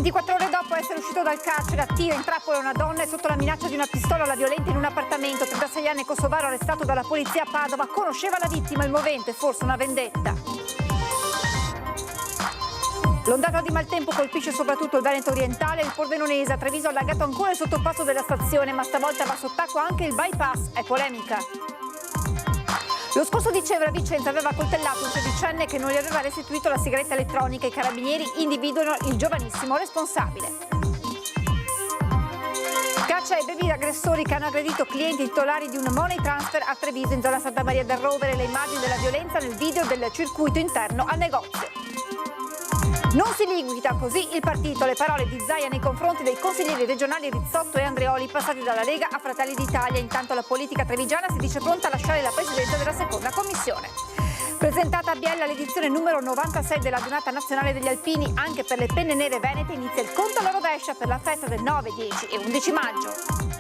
24 ore dopo essere uscito dal carcere, attira in trappola una donna e sotto la minaccia di una pistola la violenta in un appartamento. 36 anni kosovaro arrestato dalla polizia a Padova. Conosceva la vittima, il movente, forse una vendetta. L'ondata di maltempo colpisce soprattutto il Veneto orientale e il Pordenonese. A Treviso allagato ancora il sottopasso della stazione, ma stavolta va sott'acqua anche il bypass. È polemica. Lo scorso dicembre a Vicenza aveva coltellato un 16enne che non gli aveva restituito la sigaretta elettronica. I carabinieri individuano il giovanissimo responsabile. Caccia ai baby aggressori che hanno aggredito clienti titolari di un money transfer a Treviso in zona Santa Maria del Rovere. Le immagini della violenza nel video del circuito interno al negozio. Non si liquida così il partito. Le parole di Zaia nei confronti dei consiglieri regionali Rizzotto e Andreoli, passati dalla Lega a Fratelli d'Italia. Intanto la politica trevigiana si dice pronta a lasciare la presidenza della seconda commissione. Presentata a Biella l'edizione numero 96 della Giornata Nazionale degli Alpini, anche per le penne nere venete inizia il conto alla rovescia per la festa del 9, 10 e 11 maggio.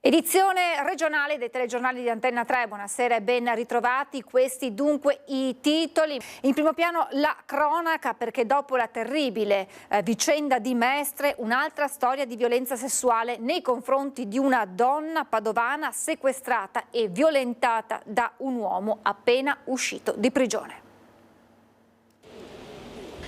Edizione regionale dei telegiornali di Antenna 3, buonasera e ben ritrovati. Questi dunque i titoli. In primo piano la cronaca, perché dopo la terribile vicenda di Mestre, un'altra storia di violenza sessuale nei confronti di una donna padovana sequestrata e violentata da un uomo appena uscito di prigione.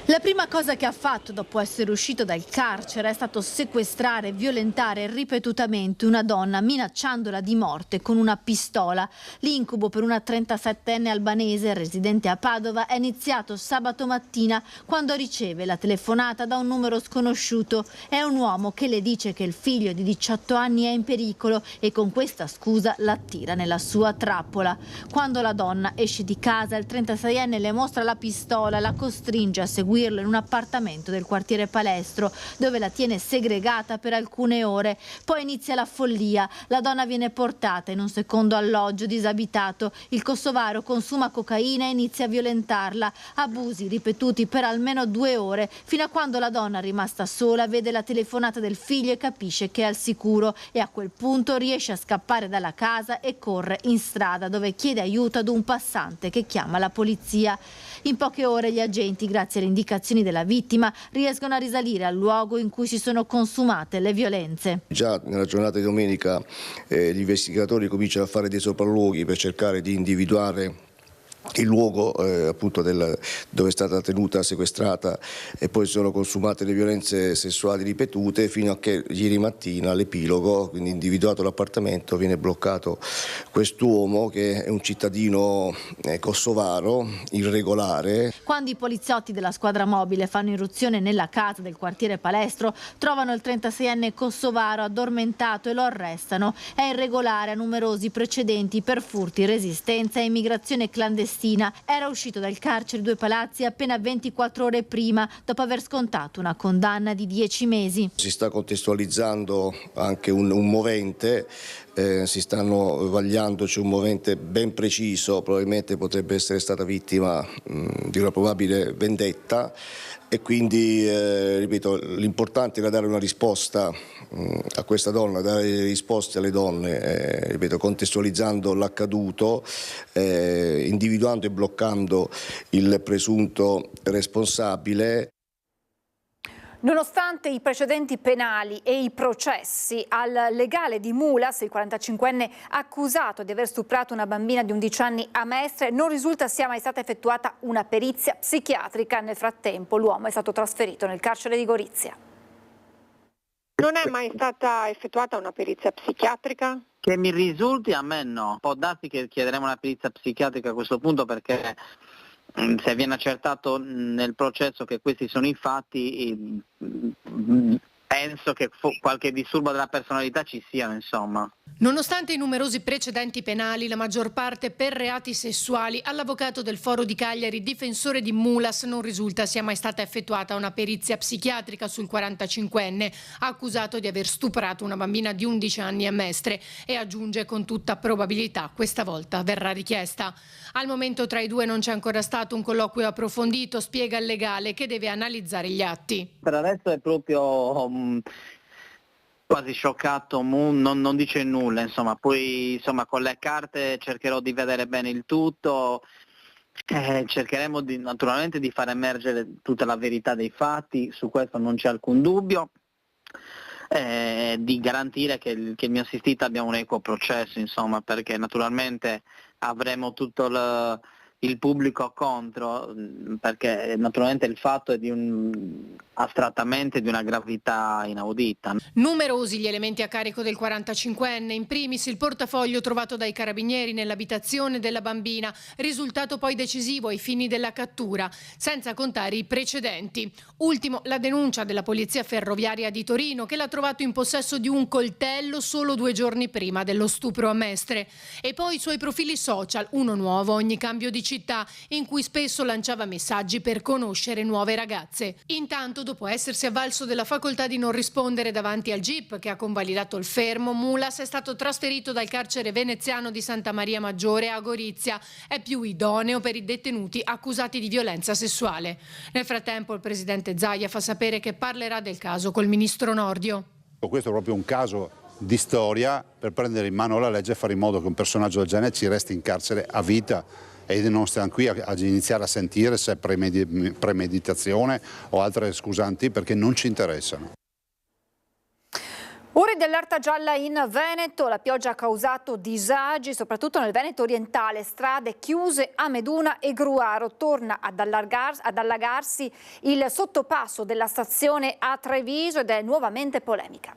La prima cosa che ha fatto dopo essere uscito dal carcere è stato sequestrare e violentare ripetutamente una donna minacciandola di morte con una pistola. L'incubo per una 37enne albanese residente a Padova è iniziato sabato mattina quando riceve la telefonata da un numero sconosciuto. È un uomo che le dice che il figlio di 18 anni è in pericolo e con questa scusa l'attira nella sua trappola. Quando la donna esce di casa, il 36enne le mostra la pistola e la costringe a seguirlo in un appartamento del quartiere Palestro, dove la tiene segregata per alcune ore. Poi inizia la follia. La donna viene portata in un secondo alloggio disabitato. Il kosovaro consuma cocaina e inizia a violentarla. Abusi ripetuti per almeno 2 ore, fino a quando la donna, rimasta sola, vede la telefonata del figlio e capisce che è al sicuro, e a quel punto riesce a scappare dalla casa e corre in strada, dove chiede aiuto ad un passante che chiama la polizia. In poche ore gli agenti, grazie alle indicazioni della vittima, riescono a risalire al luogo in cui si sono consumate le violenze. Già nella giornata di domenica gli investigatori cominciano a fare dei sopralluoghi per cercare di individuare il luogo appunto dove è stata tenuta sequestrata, e poi sono consumate le violenze sessuali ripetute fino a che ieri mattina all'epilogo, quindi individuato l'appartamento, viene bloccato quest'uomo che è un cittadino kosovaro irregolare. Quando i poliziotti della squadra mobile fanno irruzione nella casa del quartiere Palestro, trovano il 36enne kosovaro addormentato e lo arrestano. È irregolare, ha numerosi precedenti per furti, resistenza e immigrazione clandestina. Era uscito dal carcere Due Palazzi appena 24 ore prima, dopo aver scontato una condanna di 10 mesi. Si sta contestualizzando anche un movente, si stanno vagliando, c'è un movente ben preciso, probabilmente potrebbe essere stata vittima di una probabile vendetta, e quindi ripeto, l'importante era dare una risposta a questa donna, dare risposte alle donne, ripeto, contestualizzando l'accaduto, individuando e bloccando il presunto responsabile. Nonostante i precedenti penali e i processi, al legale di Mulas, il 45enne accusato di aver stuprato una bambina di 11 anni a Mestre, non risulta sia mai stata effettuata una perizia psichiatrica. Nel frattempo l'uomo è stato trasferito nel carcere di Gorizia. Non è mai stata effettuata una perizia psichiatrica? Che mi risulti, a me no. Può darsi che chiederemo una perizia psichiatrica a questo punto, perché se viene accertato nel processo che questi sono i fatti, penso che qualche disturbo della personalità ci sia, insomma. Nonostante i numerosi precedenti penali, la maggior parte per reati sessuali, all'avvocato del Foro di Cagliari, difensore di Mulas, non risulta sia mai stata effettuata una perizia psichiatrica sul 45enne, accusato di aver stuprato una bambina di 11 anni a Mestre, e aggiunge: con tutta probabilità questa volta verrà richiesta. Al momento tra i due non c'è ancora stato un colloquio approfondito, spiega il legale, che deve analizzare gli atti. Per adesso è proprio quasi scioccato, non dice nulla, insomma. Poi insomma con le carte cercherò di vedere bene il tutto, Cercheremo naturalmente di far emergere tutta la verità dei fatti, su questo non c'è alcun dubbio, di garantire che il mio assistito abbia un equo processo, insomma, perché naturalmente avremo tutto il pubblico contro, perché naturalmente il fatto è astrattamente di una gravità inaudita. Numerosi gli elementi a carico del 45enne, in primis il portafoglio trovato dai carabinieri nell'abitazione della bambina, risultato poi decisivo ai fini della cattura, senza contare i precedenti. Ultimo la denuncia della Polizia Ferroviaria di Torino, che l'ha trovato in possesso di un coltello solo 2 giorni prima dello stupro a Mestre. E poi i suoi profili social, uno nuovo ogni cambio di città, in cui spesso lanciava messaggi per conoscere nuove ragazze. Intanto, dopo essersi avvalso della facoltà di non rispondere davanti al GIP che ha convalidato il fermo, Mulas è stato trasferito dal carcere veneziano di Santa Maria Maggiore a Gorizia. È più idoneo per i detenuti accusati di violenza sessuale. Nel frattempo il presidente Zaia fa sapere che parlerà del caso col ministro Nordio. Questo è proprio un caso di storia per prendere in mano la legge e fare in modo che un personaggio del genere ci resti in carcere a vita e non stiamo qui a iniziare a sentire se è premeditazione o altre scusanti, perché non ci interessano. Ore di allerta gialla in Veneto, la pioggia ha causato disagi soprattutto nel Veneto orientale, strade chiuse a Meduna e Gruaro. Torna ad allagarsi il sottopasso della stazione a Treviso ed è nuovamente polemica.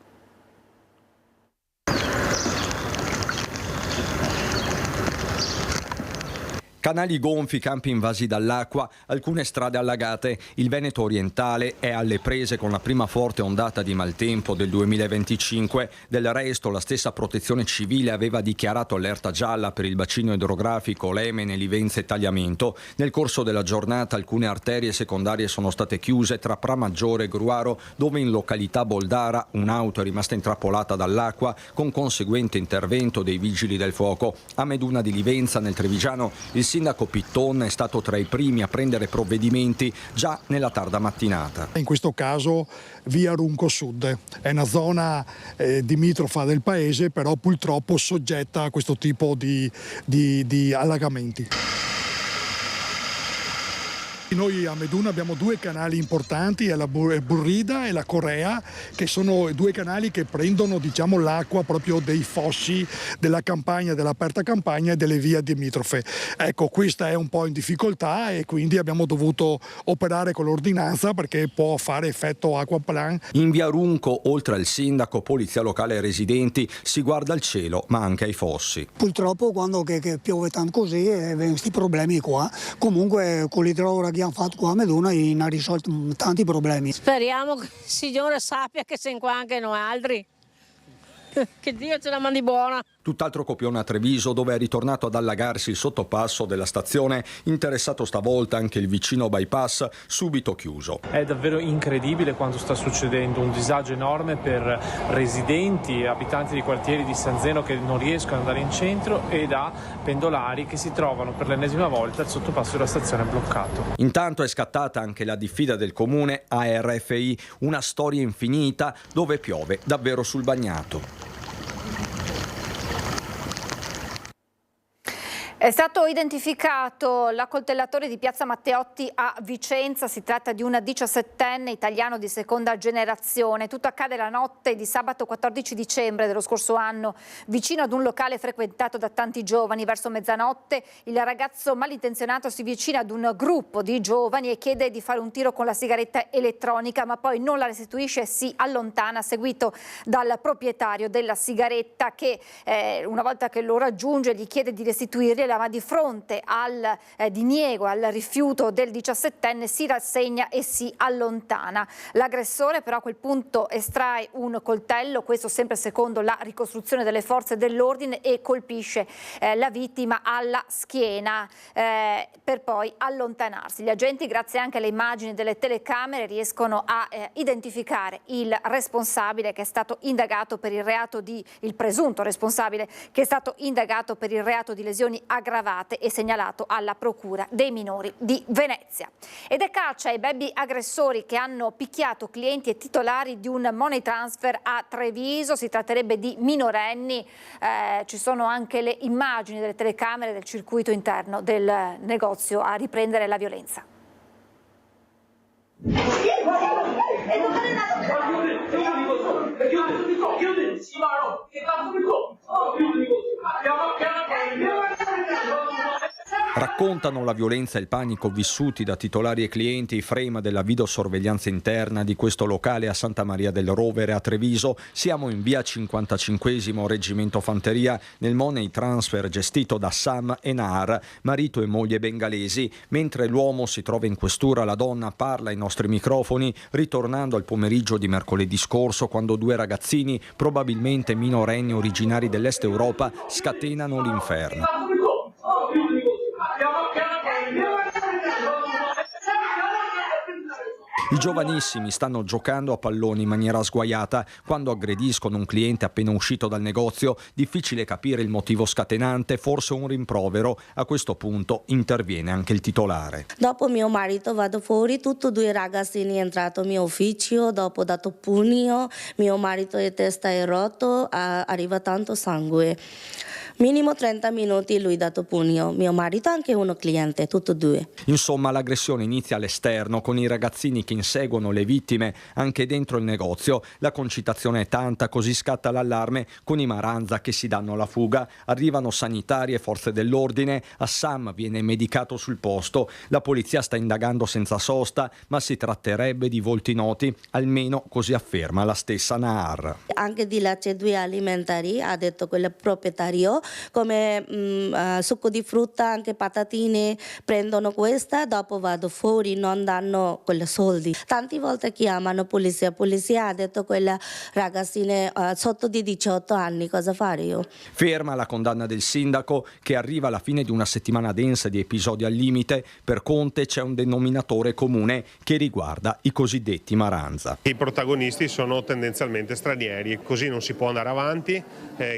Canali gonfi, campi invasi dall'acqua, alcune strade allagate. Il Veneto orientale è alle prese con la prima forte ondata di maltempo del 2025. Del resto, la stessa Protezione Civile aveva dichiarato allerta gialla per il bacino idrografico Lemene, Livenza e Tagliamento. Nel corso della giornata alcune arterie secondarie sono state chiuse tra Pramaggiore e Gruaro, dove in località Boldara un'auto è rimasta intrappolata dall'acqua con conseguente intervento dei vigili del fuoco. A Meduna di Livenza, nel Trevigiano, il sindaco Pitton è stato tra i primi a prendere provvedimenti già nella tarda mattinata. In questo caso via Runco Sud, è una zona limitrofa del paese, però purtroppo soggetta a questo tipo di allagamenti. Noi a Meduna abbiamo 2 canali importanti, la Burrida e la Corea, che sono 2 canali che prendono, diciamo, l'acqua proprio dei fossi della campagna, dell'aperta campagna e delle vie limitrofe. Ecco, questa è un po' in difficoltà e quindi abbiamo dovuto operare con l'ordinanza perché può fare effetto acquaplan. In via Runco, oltre al sindaco, polizia locale e residenti, si guarda al cielo ma anche ai fossi. Purtroppo quando che piove tanto così vengono questi problemi qua. Comunque con l'idrogra che hanno fatto qua a Meduna ha risolto tanti problemi. Speriamo che il Signore sappia che siamo qua anche noi altri. Che Dio ce la mandi buona. Tutt'altro copione a Treviso, dove è ritornato ad allagarsi il sottopasso della stazione, interessato stavolta anche il vicino bypass, subito chiuso. È davvero incredibile quanto sta succedendo, un disagio enorme per residenti e abitanti di quartieri di San Zeno che non riescono ad andare in centro e da pendolari che si trovano per l'ennesima volta il sottopasso della stazione bloccato. Intanto è scattata anche la diffida del comune a RFI, una storia infinita dove piove davvero sul bagnato. È stato identificato l'accoltellatore di Piazza Matteotti a Vicenza, si tratta di un 17enne italiano di seconda generazione. Tutto accade la notte di sabato 14 dicembre dello scorso anno, vicino ad un locale frequentato da tanti giovani. Verso mezzanotte il ragazzo malintenzionato si avvicina ad un gruppo di giovani e chiede di fare un tiro con la sigaretta elettronica, ma poi non la restituisce e si allontana, seguito dal proprietario della sigaretta che una volta che lo raggiunge gli chiede di restituirgliela, ma di fronte al diniego, al rifiuto del 17enne si rassegna e si allontana. L'aggressore però a quel punto estrae un coltello, questo sempre secondo la ricostruzione delle forze dell'ordine, e colpisce la vittima alla schiena per poi allontanarsi. Gli agenti, grazie anche alle immagini delle telecamere, riescono a identificare il responsabile che è stato indagato per il reato il presunto responsabile che è stato indagato per il reato di lesioni aggravate e segnalato alla Procura dei minori di Venezia. Ed è caccia ai baby aggressori che hanno picchiato clienti e titolari di un money transfer a Treviso. Si tratterebbe di minorenni, ci sono anche le immagini delle telecamere del circuito interno del negozio a riprendere la violenza. Raccontano la violenza e il panico vissuti da titolari e clienti i frame della videosorveglianza interna di questo locale a Santa Maria del Rovere a Treviso. Siamo in via 55esimo Reggimento Fanteria nel money transfer gestito da Sam e Nahar, marito e moglie bengalesi. Mentre l'uomo si trova in questura, la donna parla ai nostri microfoni ritornando al pomeriggio di mercoledì scorso, quando due ragazzini, probabilmente minorenni originari dell'Est Europa, scatenano l'inferno. I giovanissimi stanno giocando a pallone in maniera sguaiata quando aggrediscono un cliente appena uscito dal negozio. Difficile capire il motivo scatenante, forse un rimprovero. A questo punto interviene anche il titolare. Dopo mio marito vado fuori, tutti e due ragazzini entrato al mio ufficio, dopo dato pugno, mio marito di testa è rotto, arriva tanto sangue. Minimo 30 minuti lui dato pugno, mio marito anche uno cliente, tutti e due. Insomma, l'aggressione inizia all'esterno con i ragazzini che inseguono le vittime anche dentro il negozio. La concitazione è tanta, così scatta l'allarme con i Maranza che si danno alla fuga. Arrivano sanitari e forze dell'ordine, Assam viene medicato sul posto. La polizia sta indagando senza sosta, ma si tratterebbe di volti noti, almeno così afferma la stessa Nahar. Anche di cedui alimentari, ha detto quel proprietario, come succo di frutta, anche patatine, prendono questa, dopo vado fuori, non danno quelle soldi. Tante volte chiamano polizia ha detto quella ragazzina sotto di 18 anni, cosa fare io? Ferma la condanna del sindaco, che arriva alla fine di una settimana densa di episodi al limite. Per Conte c'è un denominatore comune che riguarda i cosiddetti Maranza. I protagonisti sono tendenzialmente stranieri, così non si può andare avanti.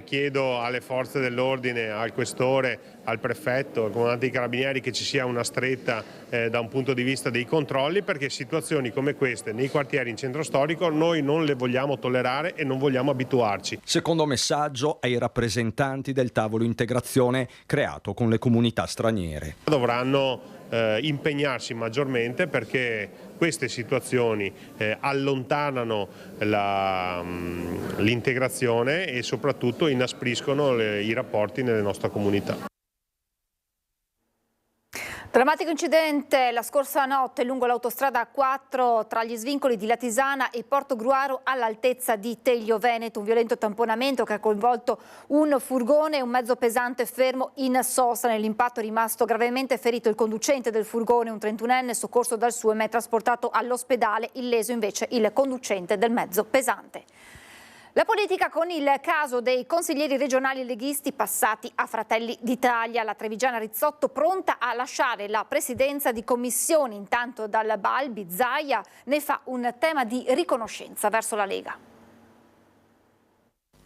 Chiedo alle forze dell'ordine, al questore, al prefetto, al comandante dei carabinieri che ci sia una stretta da un punto di vista dei controlli, perché situazioni come queste nei quartieri in centro storico noi non le vogliamo tollerare e non vogliamo abituarci. Secondo messaggio ai rappresentanti del tavolo integrazione creato con le comunità straniere. Dovranno impegnarsi maggiormente perché queste situazioni allontanano l'integrazione e soprattutto inaspriscono i rapporti nelle nostre comunità. Drammatico incidente la scorsa notte lungo l'autostrada A4 tra gli svincoli di Latisana e Portogruaro all'altezza di Teglio Veneto. Un violento tamponamento che ha coinvolto un furgone e un mezzo pesante fermo in sosta. Nell'impatto è rimasto gravemente ferito il conducente del furgone, un 31enne soccorso dal SUEM e trasportato all'ospedale, illeso invece il conducente del mezzo pesante. La politica con il caso dei consiglieri regionali leghisti passati a Fratelli d'Italia. La trevigiana Rizzotto pronta a lasciare la presidenza di commissioni. Intanto dal Balbi Zaia ne fa un tema di riconoscenza verso la Lega.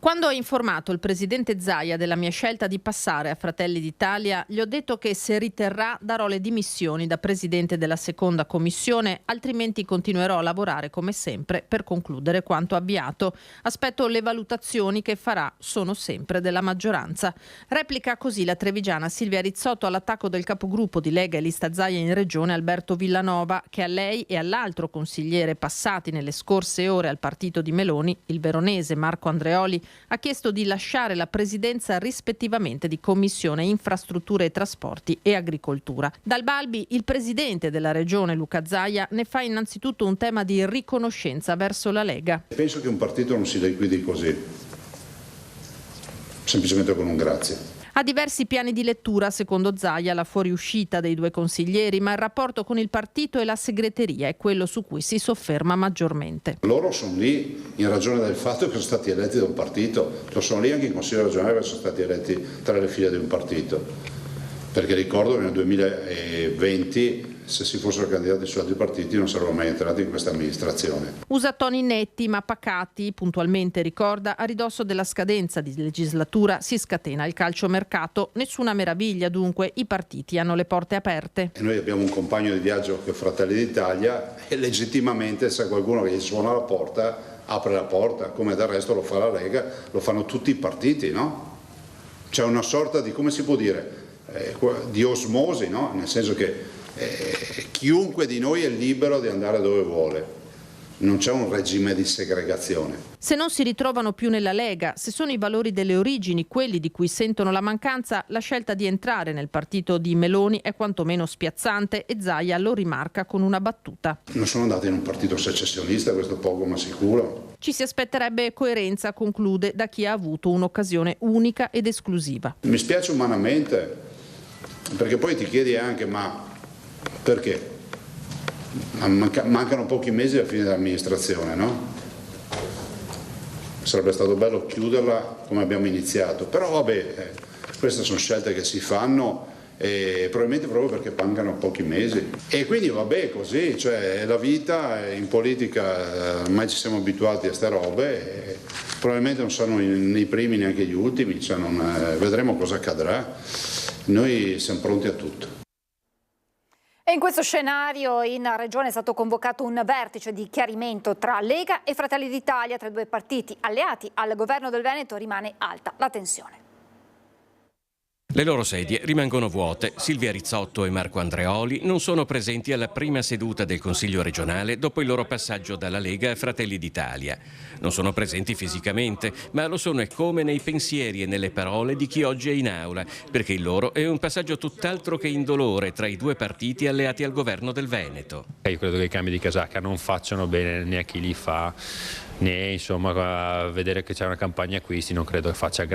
Quando ho informato il presidente Zaia della mia scelta di passare a Fratelli d'Italia, gli ho detto che se riterrà darò le dimissioni da presidente della seconda commissione, altrimenti continuerò a lavorare come sempre per concludere quanto avviato. Aspetto le valutazioni che farà, sono sempre della maggioranza. Replica così la trevigiana Silvia Rizzotto all'attacco del capogruppo di Lega e Lista Zaia in regione Alberto Villanova, che a lei e all'altro consigliere passati nelle scorse ore al partito di Meloni, il veronese Marco Andreoli, ha chiesto di lasciare la presidenza rispettivamente di Commissione Infrastrutture e Trasporti e Agricoltura. Dal Balbi il presidente della regione Luca Zaia ne fa innanzitutto un tema di riconoscenza verso la Lega. Penso che un partito non si liquidi così, semplicemente con un grazie. Ha diversi piani di lettura, secondo Zaia, la fuoriuscita dei due consiglieri, ma il rapporto con il partito e la segreteria è quello su cui si sofferma maggiormente. Loro sono lì in ragione del fatto che sono stati eletti da un partito, sono lì anche in Consiglio regionale perché sono stati eletti tra le file di un partito, perché ricordo che nel 2020 se si fossero candidati su altri partiti non sarebbero mai entrati in questa amministrazione. Usa toni netti ma pacati, puntualmente ricorda, a ridosso della scadenza di legislatura si scatena il calciomercato. Nessuna meraviglia dunque, i partiti hanno le porte aperte. E noi abbiamo un compagno di viaggio che è Fratelli d'Italia e legittimamente se qualcuno che gli suona la porta, apre la porta, come del resto lo fa la Lega, lo fanno tutti i partiti, no? C'è una sorta di, come si può dire, di osmosi, no? Nel senso che chiunque di noi è libero di andare dove vuole. Non c'è un regime di segregazione. Se non si ritrovano più nella Lega, se sono i valori delle origini quelli di cui sentono la mancanza, la scelta di entrare nel partito di Meloni è quantomeno spiazzante e Zaia lo rimarca con una battuta. Non sono andati in un partito secessionista, questo poco ma sicuro. Ci si aspetterebbe coerenza, conclude, da chi ha avuto un'occasione unica ed esclusiva. Mi spiace umanamente, perché poi ti chiedi anche ma perché? Mancano pochi mesi alla fine dell'amministrazione, no? Sarebbe stato bello chiuderla come abbiamo iniziato, però vabbè, queste sono scelte che si fanno e probabilmente proprio perché mancano pochi mesi. E quindi vabbè, così, cioè è la vita, in politica ormai ci siamo abituati a ste robe, e probabilmente non saranno nei primi neanche gli ultimi, cioè vedremo cosa accadrà. Noi siamo pronti a tutto. E in questo scenario in Regione è stato convocato un vertice di chiarimento tra Lega e Fratelli d'Italia, tra i due partiti alleati al governo del Veneto. Rimane alta la tensione. Le loro sedie rimangono vuote. Silvia Rizzotto e Marco Andreoli non sono presenti alla prima seduta del Consiglio regionale dopo il loro passaggio dalla Lega a Fratelli d'Italia. Non sono presenti fisicamente, ma lo sono come nei pensieri e nelle parole di chi oggi è in aula, perché il loro è un passaggio tutt'altro che indolore tra i due partiti alleati al governo del Veneto. Io credo che i cambi di casacca non facciano bene né a chi li fa, né insomma vedere che c'è una campagna acquisti non credo che faccia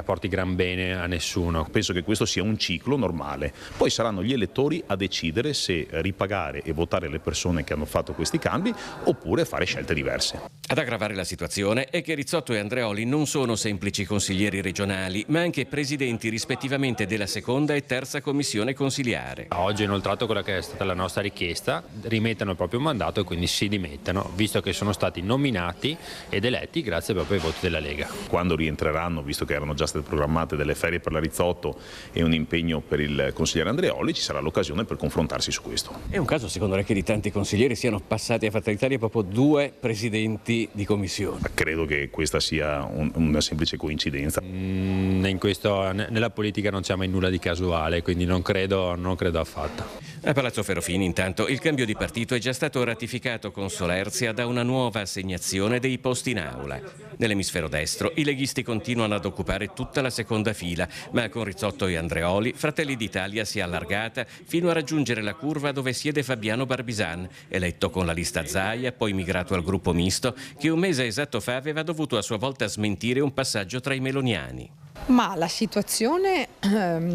porti gran bene a nessuno. Penso che questo sia un ciclo normale, poi saranno gli elettori a decidere se ripagare e votare le persone che hanno fatto questi cambi oppure fare scelte diverse. Ad aggravare la situazione è che Rizzotto e Andreoli non sono semplici consiglieri regionali, ma anche presidenti rispettivamente della seconda e terza commissione consiliare. Oggi ho inoltrato quella che è stata la nostra richiesta, rimettano il proprio mandato e quindi si dimettano, visto che sono stati nominati ed eletti grazie proprio ai voti della Lega. Quando rientreranno, visto che erano già state programmate delle ferie per la Rizzotto e un impegno per il consigliere Andreoli, ci sarà l'occasione per confrontarsi su questo. È un caso secondo lei che di tanti consiglieri siano passati a Fratelli d'Italia proprio due presidenti di commissione? Credo che questa sia una semplice coincidenza. Nella politica non c'è mai nulla di casuale, quindi non credo affatto. A Palazzo Ferrofini intanto il cambio di partito è già stato ratificato con solerzia da una nuova assegnazione dei posti in aula. Nell'emisfero destro i leghisti continuano ad occupare tutta la seconda fila, ma con Rizzotto e Andreoli Fratelli d'Italia si è allargata fino a raggiungere la curva dove siede Fabiano Barbisan, eletto con la lista Zaia, poi migrato al gruppo misto, che un mese esatto fa aveva dovuto a sua volta smentire un passaggio tra i meloniani. Ma la situazione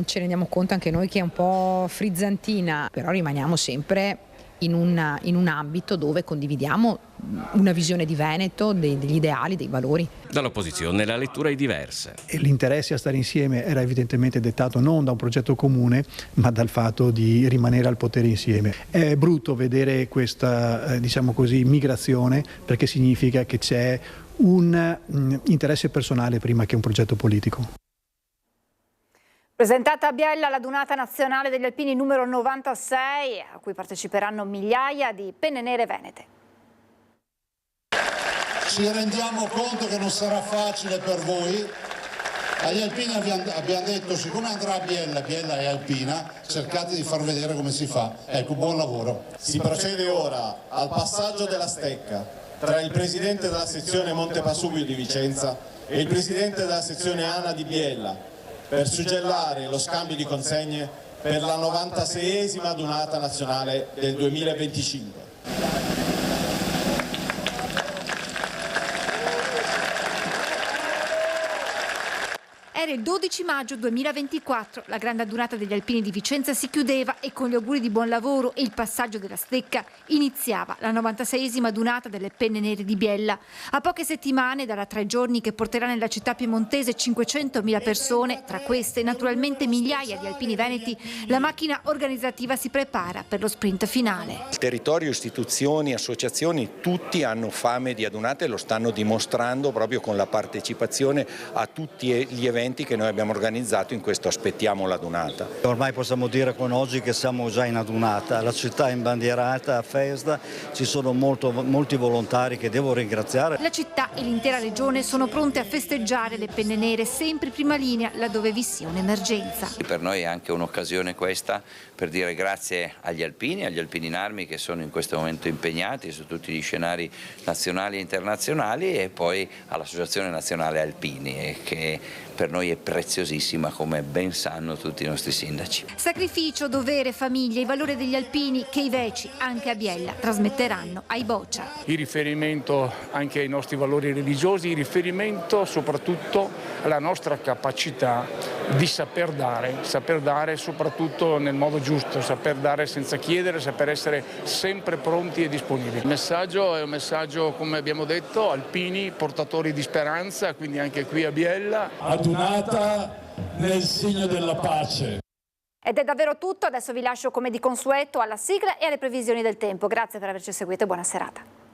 ci rendiamo conto anche noi che è un po' frizzantina, però rimaniamo sempre in un ambito dove condividiamo una visione di Veneto, degli ideali, dei valori. Dall'opposizione la lettura è diversa. E l'interesse a stare insieme era evidentemente dettato non da un progetto comune, ma dal fatto di rimanere al potere insieme. È brutto vedere questa, diciamo così, migrazione, perché significa che c'è un interesse personale prima che un progetto politico. Presentata a Biella l'adunata nazionale degli alpini numero 96, a cui parteciperanno migliaia di penne nere venete. Ci rendiamo conto che non sarà facile per voi. Agli alpini abbiamo detto, siccome andrà a Biella è alpina, cercate di far vedere come si fa. Ecco, buon lavoro. Si procede ora al passaggio della stecca tra il presidente della sezione Monte Pasubio di Vicenza e il presidente della sezione ANA di Biella, per suggellare lo scambio di consegne per la 96esima adunata nazionale del 2025. È Era il 12 maggio 2024, la grande adunata degli alpini di Vicenza si chiudeva e con gli auguri di buon lavoro e il passaggio della stecca iniziava la 96esima adunata delle Penne Nere di Biella. A poche settimane dalla 3 giorni che porterà nella città piemontese 500.000 persone, tra queste naturalmente migliaia di alpini veneti, la macchina organizzativa si prepara per lo sprint finale. Il territorio, istituzioni, associazioni, tutti hanno fame di adunate e lo stanno dimostrando proprio con la partecipazione a tutti gli eventi che noi abbiamo organizzato in questo Aspettiamo l'adunata. Ormai possiamo dire con oggi che siamo già in adunata, la città è imbandierata a festa, ci sono molti volontari che devo ringraziare. La città e l'intera regione sono pronte a festeggiare le Penne Nere, sempre in prima linea laddove vi sia un'emergenza. Per noi è anche un'occasione questa per dire grazie agli alpini in armi che sono in questo momento impegnati su tutti gli scenari nazionali e internazionali, e poi all'Associazione Nazionale Alpini, che per noi è preziosissima, come ben sanno tutti i nostri sindaci. Sacrificio, dovere, famiglia, i valori degli alpini che i Veci, anche a Biella, trasmetteranno ai Boccia. Il riferimento anche ai nostri valori religiosi, il riferimento soprattutto alla nostra capacità di saper dare soprattutto nel modo giusto, saper dare senza chiedere, saper essere sempre pronti e disponibili. Il messaggio è un messaggio, come abbiamo detto, alpini, portatori di speranza, quindi anche qui a Biella. Adunata nel segno della pace. Ed è davvero tutto, adesso vi lascio come di consueto alla sigla e alle previsioni del tempo. Grazie per averci seguito e buona serata.